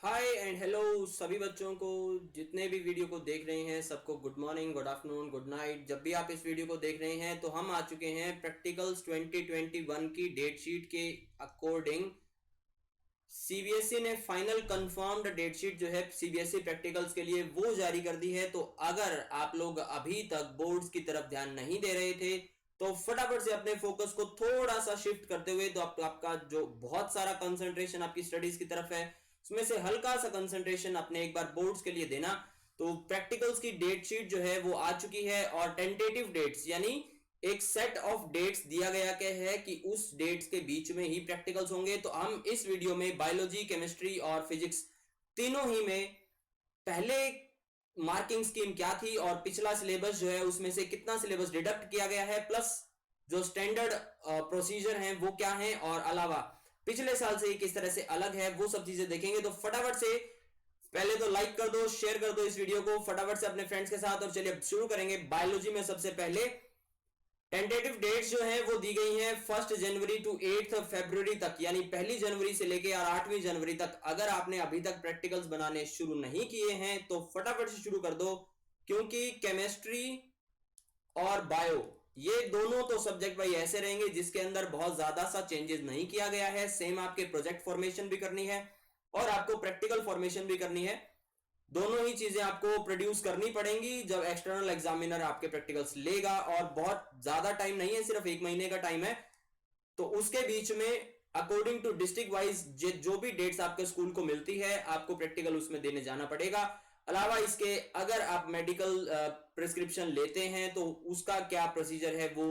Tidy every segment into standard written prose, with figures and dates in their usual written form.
Hi and hello सभी बच्चों को, जितने भी वीडियो को देख रहे हैं सबको good morning, good afternoon, good night. जब भी आप इस वीडियो को देख रहे हैं तो हम आ चुके हैं प्रैक्टिकल्स 2021 की डेट शीट के अकॉर्डिंग। सीबीएसई ने फाइनल कंफर्म्ड डेट शीट जो है सीबीएसई प्रैक्टिकल्स के लिए वो जारी कर दी है। तो अगर आप लोग अभी तक बोर्ड्स की तरफ ध्यान नहीं दे रहे थे तो फटाफट से अपने फोकस को थोड़ा सा शिफ्ट करते हुए तो आपका जो बहुत सारा कंसंट्रेशन आपकी स्टडीज की तरफ है उसमें से हल्का सा कंसंट्रेशन अपने एक बार बोर्ड्स के लिए देना। तो प्रैक्टिकल्स की डेट शीट जो है वो आ चुकी है और टेंटेटिव डेट्स यानी एक सेट ऑफ डेट्स दिया गया क्या है कि उस डेट्स के बीच में ही प्रैक्टिकल्स होंगे। तो हम इस वीडियो में बायोलॉजी, केमिस्ट्री और फिजिक्स तीनों ही में पहले मार्किंग स्कीम क्या थी और पिछला सिलेबस जो है उसमें से कितना सिलेबस डिडक्ट किया गया है, प्लस जो स्टैंडर्ड प्रोसीजर हैं वो क्या है, और अलावा पिछले साल से किस तरह से अलग है, वो सब चीजें देखेंगे। तो फटाफट से पहले तो लाइक कर दो, शेयर कर दो इस वीडियो को फटाफट से अपने फ्रेंड्स के साथ। और चलिए अब शुरू करेंगे। बायोलॉजी में सबसे पहले टेंटेटिव डेट्स जो है वो दी गई हैं 1 जनवरी टू 8 फरवरी तक, यानी 1 जनवरी से लेके और 8 जनवरी तक। अगर आपने अभी तक प्रैक्टिकल्स बनाने शुरू नहीं किए हैं तो फटाफट से शुरू कर दो, क्योंकि केमिस्ट्री और बायो ये दोनों तो सब्जेक्ट भाई ऐसे रहेंगे जिसके अंदर बहुत ज्यादा सा चेंजेस नहीं किया गया है। सेम आपके प्रोजेक्ट फॉर्मेशन भी करनी है और आपको प्रैक्टिकल फॉर्मेशन भी करनी है। दोनों ही चीजें आपको प्रोड्यूस करनी पड़ेंगी जब एक्सटर्नल एग्जामिनर आपके प्रैक्टिकल्स लेगा। और बहुत ज्यादा टाइम नहीं है, सिर्फ 1 महीने का टाइम है। तो उसके बीच में अकॉर्डिंग टू डिस्ट्रिक्ट वाइज जो भी डेट्स आपके स्कूल को मिलती है आपको प्रैक्टिकल उसमें देने जाना पड़ेगा। अलावा इसके अगर आप मेडिकल प्रिस्क्रिप्शन लेते हैं तो उसका क्या प्रोसीजर है वो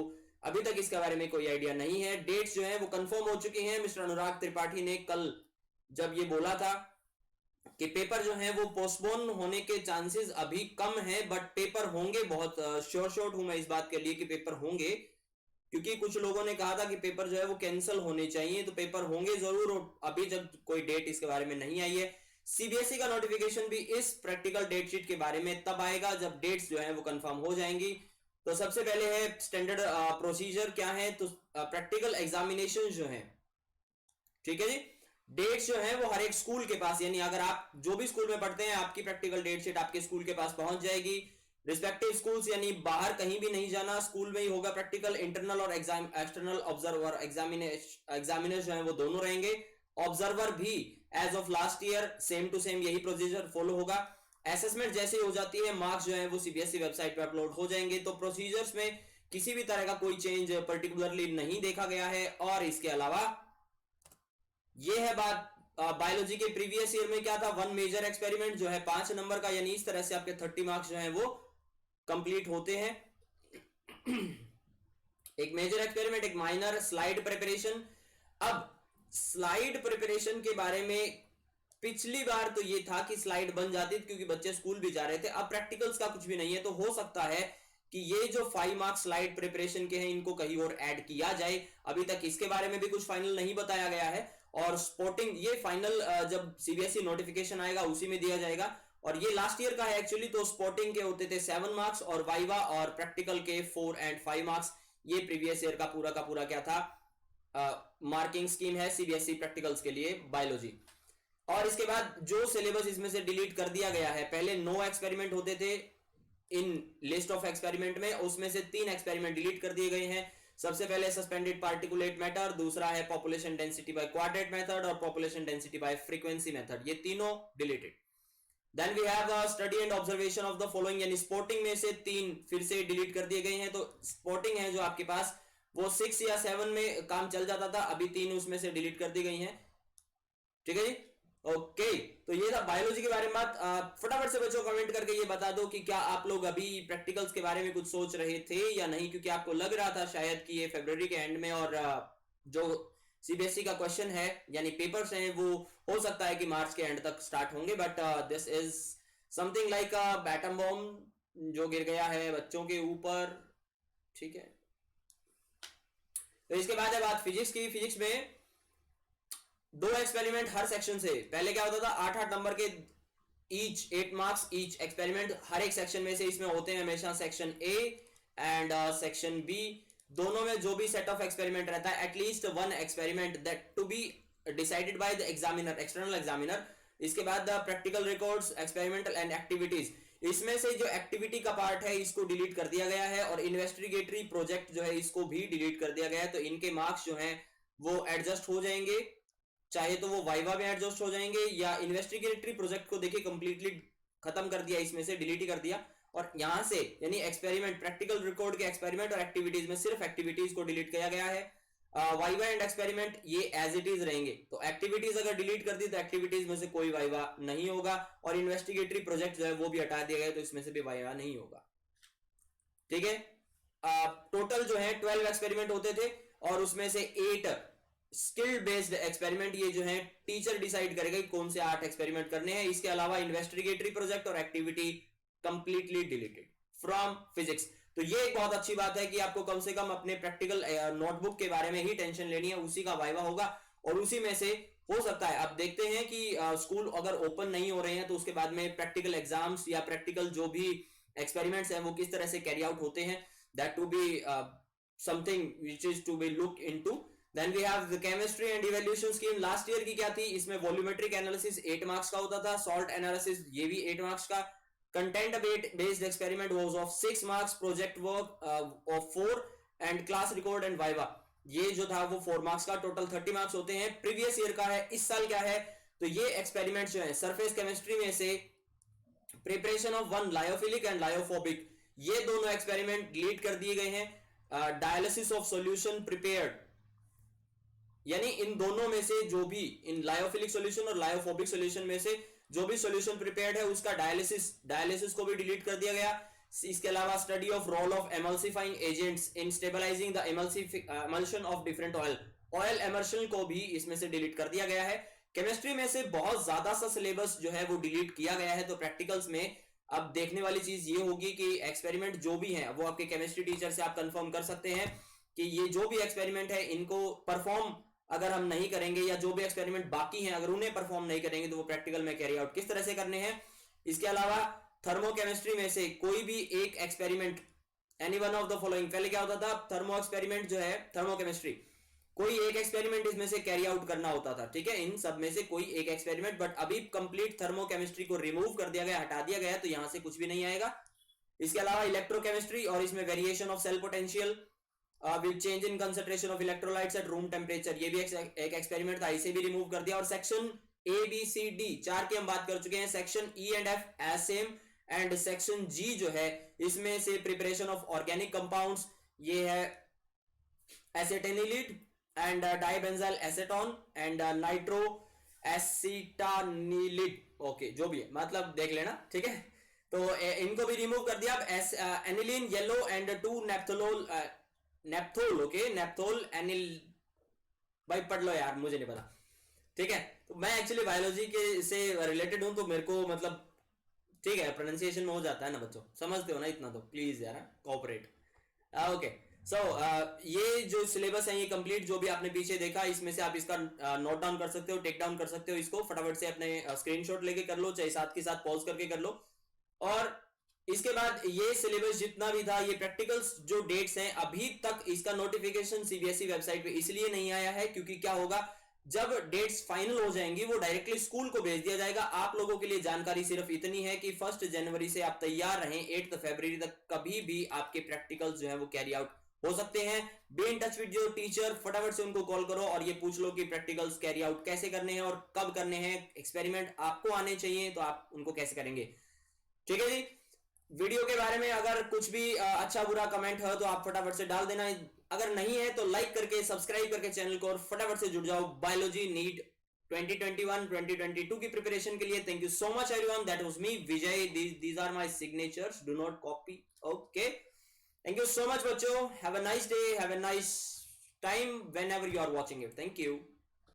अभी तक इसके बारे में कोई आइडिया नहीं है। डेट्स जो है वो कंफर्म हो चुकी हैं। मिस्टर अनुराग त्रिपाठी ने कल जब ये बोला था कि पेपर जो है वो पोस्टपोन होने के चांसेस अभी कम है, बट पेपर होंगे। बहुत श्योर शॉट हूं मैं इस बात के लिए कि पेपर होंगे, क्योंकि कुछ लोगों ने कहा था कि पेपर जो है वो कैंसिल होने चाहिए। तो पेपर होंगे जरूर और अभी तक कोई डेट इसके बारे में नहीं आई है। सीबीएसई का नोटिफिकेशन भी इस प्रैक्टिकल डेट शीट के बारे में तब आएगा जब डेट्स जो है वो कंफर्म हो जाएंगी। तो सबसे पहले है स्टैंडर्ड प्रोसीजर क्या है। तो प्रैक्टिकल एग्जामिनेशन जो है, ठीक है जी, डेट्स जो है वो हर एक स्कूल के पास, यानी अगर आप जो भी स्कूल में पढ़ते हैं आपकी प्रैक्टिकल डेट शीट आपके स्कूल के पास पहुंच जाएगी। रिस्पेक्टिव स्कूल्स यानी बाहर कहीं भी नहीं जाना, स्कूल में ही होगा प्रैक्टिकल। इंटरनल और एक्सटर्नल ऑब्जर्वर एग्जामिनर जो है वो दोनों रहेंगे। ऑब्जर्वर भी as of last year same to same यही प्रोसीजर फॉलो होगा। असेसमेंट जैसे ही हो जाती है मार्क्स जो है वो सीबीएसई वेबसाइट पर अपलोड हो जाएंगे। तो प्रोसीजर्स में किसी भी तरह का कोई चेंज पर्टिकुलरली नहीं देखा गया है। और इसके अलावा ये है बात बायोलॉजी के प्रीवियस ईयर में क्या था, वन मेजर एक्सपेरिमेंट जो है 5 नंबर का, यानी इस तरह से आपके 30 मार्क्स जो है वो कंप्लीट होते हैं। एक मेजर एक्सपेरिमेंट, एक माइनर, स्लाइड प्रिपरेशन। अब स्लाइड प्रिपरेशन के बारे में पिछली बार तो ये था कि स्लाइड बन जाती थी क्योंकि बच्चे स्कूल भी जा रहे थे। अब प्रैक्टिकल्स का कुछ भी नहीं है, तो हो सकता है कि ये जो 5 मार्क्स स्लाइड प्रिपरेशन के हैं इनको कहीं और ऐड किया जाए। अभी तक इसके बारे में भी कुछ फाइनल नहीं बताया गया है। और स्पोर्टिंग ये फाइनल जब सीबीएसई नोटिफिकेशन आएगा उसी में दिया जाएगा। और ये लास्ट ईयर का है एक्चुअली। तो स्पोर्टिंग के होते थे 7 मार्क्स और वाइवा और प्रैक्टिकल के 4 एंड 5 मार्क्स। ये प्रीवियस ईयर का पूरा क्या था, मार्किंग स्कीम है सीबीएसई प्रैक्टिकल्स के लिए बायोलॉजी। और इसके बाद जो सिलेबस इसमें से डिलीट कर दिया गया है, पहले 9 एक्सपेरिमेंट होते थे इन लिस्ट ऑफ एक्सपेरिमेंट में, उसमें से 3 एक्सपेरिमेंट डिलीट कर दिए गए हैं। सबसे पहले सस्पेंडेड पार्टिकुलेट मैटर, दूसरा है population density by quadrat method और population density by frequency method, ये तीनों deleted. Then we have study and observation of the following, यानी स्पोर्टिंग में से 3 फिर से डिलीट कर दिए गए हैं। तो स्पोर्टिंग है जो आपके पास वो 6 या 7 में काम चल जाता था, अभी 3 उसमें से डिलीट कर दी गई हैं। ठीक है जी, ओके। तो ये था बायोलॉजी के बारे में बात। फटाफट से बच्चों कमेंट करके ये बता दो कि क्या आप लोग अभी प्रैक्टिकल्स के बारे में कुछ सोच रहे थे या नहीं, क्योंकि आपको लग रहा था शायद कि ये फरवरी के एंड में और जो सीबीएसई का क्वेश्चन है यानी पेपर्स हैं वो हो सकता है कि मार्च के एंड तक स्टार्ट होंगे। But this is something like a atom bomb जो गिर गया है बच्चों के ऊपर। ठीक है, तो इसके बाद है बात फिजिक्स की। फिजिक्स में 2 एक्सपेरिमेंट हर सेक्शन से। पहले क्या होता था, 8-8 नंबर के ईच, 8 मार्क्स ईच एक्सपेरिमेंट हर एक सेक्शन में से इसमें होते हैं हमेशा। Section A and section B दोनों में जो भी सेट ऑफ एक्सपेरिमेंट रहता है, at least 1 experiment that to be decided by the examiner, external examiner. इसके बाद practical records, experimental and activities, इसमें से जो एक्टिविटी का पार्ट है इसको डिलीट कर दिया गया है और इन्वेस्टिगेटरी प्रोजेक्ट जो है इसको भी डिलीट कर दिया गया है। तो इनके मार्क्स जो हैं वो एडजस्ट हो जाएंगे, चाहे तो वो वाइवा में एडजस्ट हो जाएंगे या इन्वेस्टिगेटरी प्रोजेक्ट को देखिए कंप्लीटली खत्म कर दिया, इसमें से डिलीट ही कर दिया और यहां से यानी एक्सपेरिमेंट, प्रैक्टिकल रिकॉर्ड के एक्सपेरिमेंट और एक्टिविटीज में सिर्फ एक्टिविटीज को डिलीट किया गया है। वाइवा एंड एक्सपेरिमेंट ये एज इट इज रहेंगे। तो एक्टिविटीज अगर डिलीट कर दी तो एक्टिविटीज में से कोई वाइवा नहीं होगा और इन्वेस्टिगेटरी प्रोजेक्ट जो है वो भी हटा दिया गया, तो इसमें से भी वाइवा नहीं होगा। ठीक है, टोटल जो है 12 एक्सपेरिमेंट होते थे और उसमें से 8 स्किल बेस्ड एक्सपेरिमेंट, ये जो है टीचर डिसाइड करेगा कौन से 8 एक्सपेरिमेंट करने हैं। इसके अलावा इन्वेस्टिगेटरी प्रोजेक्ट और activity completely deleted from physics. तो ये एक बहुत अच्छी बात है कि आपको कम से कम अपने प्रैक्टिकल नोटबुक के बारे में ही टेंशन लेनी है, उसी का वाइवा होगा और उसी में से हो सकता है। अब देखते हैं कि स्कूल अगर ओपन नहीं हो रहे हैं तो उसके बाद में प्रैक्टिकल एग्जाम्स या प्रैक्टिकल जो भी एक्सपेरिमेंट्स हैं वो किस तरह से कैरी आउट होते हैं, that to be something which is to be look into. Then we have the chemistry and evaluation scheme. Last year की क्या थी, इसमें वॉल्यूमेट्रिक एनालिसिस 8 मार्क्स का होता था, सॉल्ट एनालिसिस ये भी 8 मार्क्स का, content based experiment was of 6 marks, project work of 4 and class record and viva ये जो था वो 4 मार्क्स का, टोटल 30 मार्क्स होते हैं। प्रीवियस ईयर का है, इस साल क्या है, तो ये एक्सपेरिमेंट जो है सरफेस केमिस्ट्री में से preparation of 1 lyophilic and lyophobic, ये दोनों एक्सपेरिमेंट डिलीट कर दिए गए हैं। डायलिसिस ऑफ सॉल्यूशन प्रिपेयर्ड, यानी इन दोनों में से जो भी, इन लायोफिलिक सॉल्यूशन और लायोफोबिक सॉल्यूशन में से जो भी सॉल्यूशन प्रिपेयर्ड है उसका डायलिसिस को भी डिलीट कर दिया गया। इसके अलावा study of role of emulsifying agents in stabilising the emulsion of different oil emulsion को भी इसमें से डिलीट कर दिया गया है। केमिस्ट्री में से बहुत ज्यादा सा सिलेबस जो है वो डिलीट किया गया है। तो प्रैक्टिकल्स में अब देखने वाली चीज ये होगी कि एक्सपेरिमेंट जो भी है वो आपके केमिस्ट्री टीचर से आप कंफर्म कर सकते हैं कि ये जो भी एक्सपेरिमेंट है इनको परफॉर्म अगर हम नहीं करेंगे या जो भी एक्सपेरिमेंट बाकी हैं अगर उन्हें परफॉर्म नहीं करेंगे तो वो प्रैक्टिकल में कैरी आउट किस तरह से करने हैं। इसके अलावा थर्मोकेमिस्ट्री में से कोई भी एक experiment, any one of the following, पहले क्या होता था, थर्मो एक्सपेरिमेंट जो है थर्मोकेमिस्ट्री, कोई एक एक्सपेरिमेंट इसमें से कैरी आउट करना होता था। ठीक है, इन सब में से कोई एक एक्सपेरिमेंट, बट अभी कंप्लीट थर्मोकेमिस्ट्री को रिमूव कर दिया गया, हटा दिया गया, तो यहां से कुछ भी नहीं आएगा। इसके अलावा इलेक्ट्रोकेमिस्ट्री और इसमें variation of cell potential will change in concentration of electrolytes at room temperature, ये भी एक एक्सपेरिमेंट था, इसे भी रिमूव कर दिया। और section A B C D 4 की हम बात कर चुके हैं, section E and F as same, and section G जो है इसमें से प्रिपरेशन ऑफ ऑर्गेनिक कंपाउंड्स, ये है acetanilide and dibenzyl acetone and nitro acetanilide, okay जो भी है मतलब देख लेना। ठीक है, तो इनको भी रिमूव कर दिया। अब aniline yellow and 2 naphthol, okay naphthol anil, भाई पढ़ लो यार, मुझे नहीं पता। ठीक है, तो मैं एक्चुअली बायोलॉजी के से रिलेटेड हूं तो मेरे को मतलब ठीक है प्रोनाउंसिएशन में हो जाता है ना बच्चों, समझते हो ना इतना, तो प्लीज यार कोऑपरेट। ओके सो ये जो सिलेबस है ये कंप्लीट जो भी आपने पीछे देखा इसमें से आप इसका नोट डाउन कर सकते हो, टेक डाउन कर सकते हो, इसको फटाफट से अपने स्क्रीनशॉट लेके कर लो, चाहे साथ के साथ पॉज करके कर लो। और इसके बाद ये सिलेबस जितना भी था, ये प्रैक्टिकल्स जो डेट्स हैं अभी तक इसका नोटिफिकेशन सीबीएसई वेबसाइट पे इसलिए नहीं आया है क्योंकि क्या होगा, जब डेट्स फाइनल हो जाएंगी वो डायरेक्टली स्कूल को भेज दिया जाएगा। आप लोगों के लिए जानकारी सिर्फ इतनी है कि 1 जनवरी से आप तैयार रहें, 8 फरवरी तक कभी भी आपके प्रैक्टिकल्स जो है वो कैरी आउट हो सकते हैं। Be in touch with your teacher, फटाफट से उनको कॉल करो और ये पूछ लो कि प्रैक्टिकल्स कैरी आउट कैसे करने हैं और कब करने हैं, एक्सपेरिमेंट आपको आने चाहिए तो आप उनको कैसे करेंगे। ठीक है जी, वीडियो के बारे में अगर कुछ भी अच्छा बुरा कमेंट है तो आप फटाफट से डाल देना, अगर नहीं है तो लाइक करके सब्सक्राइब करके चैनल को और फटाफट से जुड़ जाओ बायोलॉजी नीट 2021-2022 की प्रिपरेशन के लिए। Thank you so much everyone, that was me Vijay, these are my signatures, do not copy. Okay, thank you so much बच्चों, have a nice day, have a nice time whenever you are watching it, thank you.